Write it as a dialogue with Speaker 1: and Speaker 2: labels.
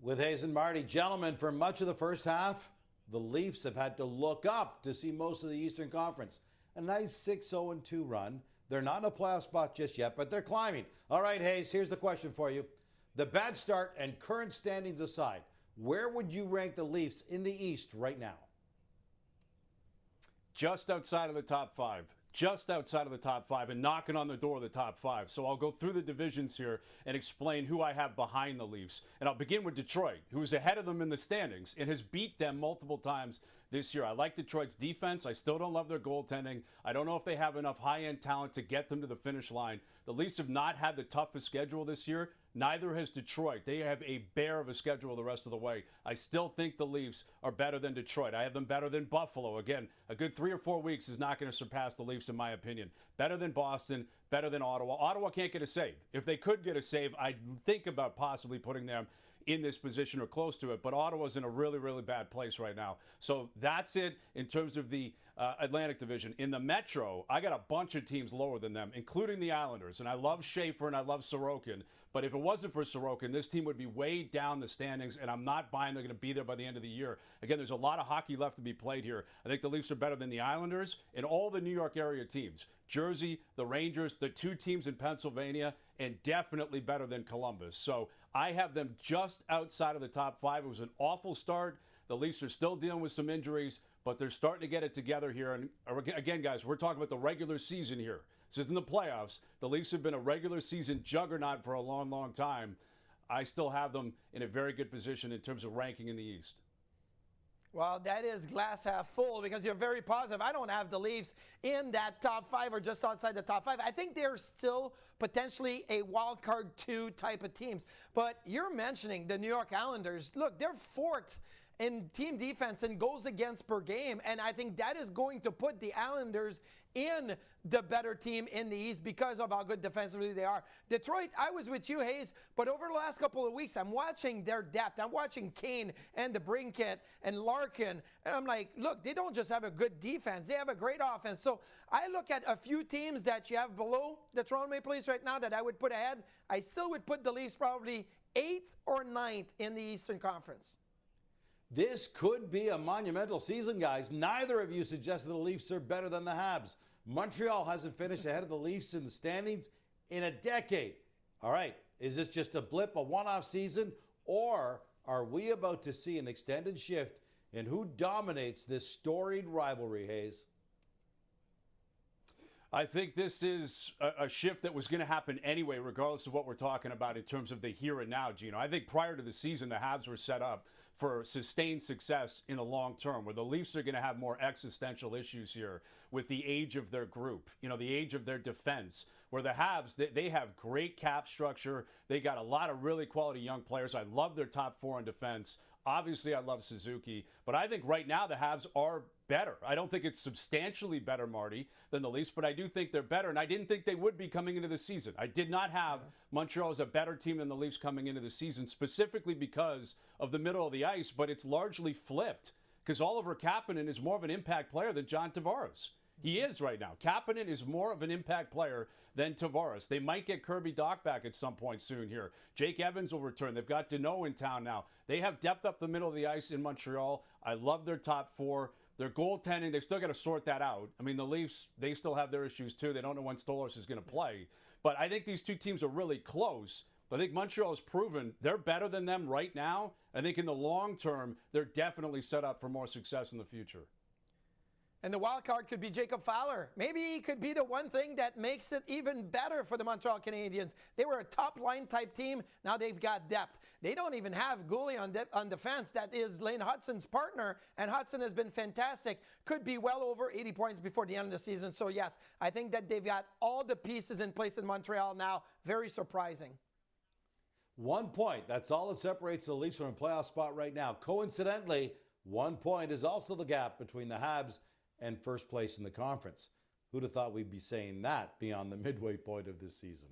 Speaker 1: With Hayes and Marty, gentlemen, for much of the first half, the Leafs have had to look up to see most of the Eastern Conference. A nice 6-0-2 run. They're not in a playoff spot just yet, but they're climbing. All right, Hayes, here's the question for you. The bad start and current standings aside, where would you rank the Leafs in the East right now?
Speaker 2: Just outside of the top five. Just outside of the top five and knocking on the door of the top five. So I'll go through the divisions here and explain who I have behind the Leafs. And I'll begin with Detroit, who is ahead of them in the standings and has beat them multiple times this year. I like Detroit's defense. I still don't love their goaltending. I don't know if they have enough high-end talent to get them to the finish line. The Leafs have not had the toughest schedule this year. Neither has Detroit. They have a bear of a schedule the rest of the way. I still think the Leafs are better than Detroit. I have them better than Buffalo. Again, a good 3 or 4 weeks is not going to surpass the Leafs in my opinion. Better than Boston, better than Ottawa. Ottawa can't get a save. If they could get a save, I'd think about possibly putting them in this position or close to it. But Ottawa's in a really, really bad place right now. So that's it in terms of the Atlantic Division. In the Metro, I got a bunch of teams lower than them, including the Islanders. And I love Schaefer and I love Sorokin. But if it wasn't for Sorokin, this team would be way down the standings, and I'm not buying they're going to be there by the end of the year. Again, there's a lot of hockey left to be played here. I think the Leafs are better than the Islanders and all the New York area teams. Jersey, the Rangers, the 2 teams in Pennsylvania, and definitely better than Columbus. So I have them just outside of the top 5. It was an awful start. The Leafs are still dealing with some injuries, but they're starting to get it together here. And again, guys, we're talking about the regular season here. This isn't the playoffs. The Leafs have been a regular season juggernaut for a long, long time. I still have them in a very good position in terms of ranking in the East.
Speaker 3: Well, that is glass half full because you're very positive. I don't have the Leafs in that top 5 or just outside the top 5. I think they're still potentially a wild card 2 type of teams. But you're mentioning the New York Islanders. Look, they're 4th in team defense and goals against per game. And I think that is going to put the Islanders in the better team in the East because of how good defensively they are. Detroit, I was with you, Hayes, but over the last couple of weeks, I'm watching their depth. I'm watching Kane and the Brinkett and Larkin. And I'm like, look, they don't just have a good defense. They have a great offense. So I look at a few teams that you have below the Toronto Maple Leafs right now that I would put ahead. I still would put the Leafs probably 8th or 9th in the Eastern Conference.
Speaker 1: This could be a monumental season, guys. Neither of you suggested the Leafs are better than the Habs. Montreal hasn't finished ahead of the Leafs in the standings in a decade. All right, is this just a blip, a one-off season, or are we about to see an extended shift in who dominates this storied rivalry, Hayes?
Speaker 2: I think this is a shift that was going to happen anyway, regardless of what we're talking about in terms of the here and now, Gino. I think prior to the season, the Habs were set up for sustained success in the long term, where the Leafs are going to have more existential issues here with the age of their group, the age of their defense, where the Habs, they have great cap structure. They got a lot of really quality young players. I love their top 4 in defense. Obviously, I love Suzuki, but I think right now the Habs are better. I don't think it's substantially better, Marty, than the Leafs, but I do think they're better, and I didn't think they would be coming into the season. I did not have Montreal as a better team than the Leafs coming into the season, specifically because of the middle of the ice, but it's largely flipped because Oliver Kapanen is more of an impact player than John Tavares. He is right now. Kapanen is more of an impact player than Tavares. They might get Kirby Dach back at some point soon here. Jake Evans will return. They've got Deneau in town now. They have depth up the middle of the ice in Montreal. I love their top 4. Their goaltending, they've still got to sort that out. I mean, the Leafs, they still have their issues too. They don't know when Stolarz is going to play. But I think these 2 teams are really close. But I think Montreal has proven they're better than them right now. I think in the long term, they're definitely set up for more success in the future.
Speaker 3: And the wild card could be Jacob Fowler. Maybe he could be the one thing that makes it even better for the Montreal Canadiens. They were a top-line type team. Now they've got depth. They don't even have Goulet on defense. That is Lane Hudson's partner, and Hudson has been fantastic. Could be well over 80 points before the end of the season. So, yes, I think that they've got all the pieces in place in Montreal now. Very surprising.
Speaker 1: 1 point. That's all that separates the Leafs from a playoff spot right now. Coincidentally, 1 point is also the gap between the Habs and first place in the conference. Who'd have thought we'd be saying that beyond the midway point of this season?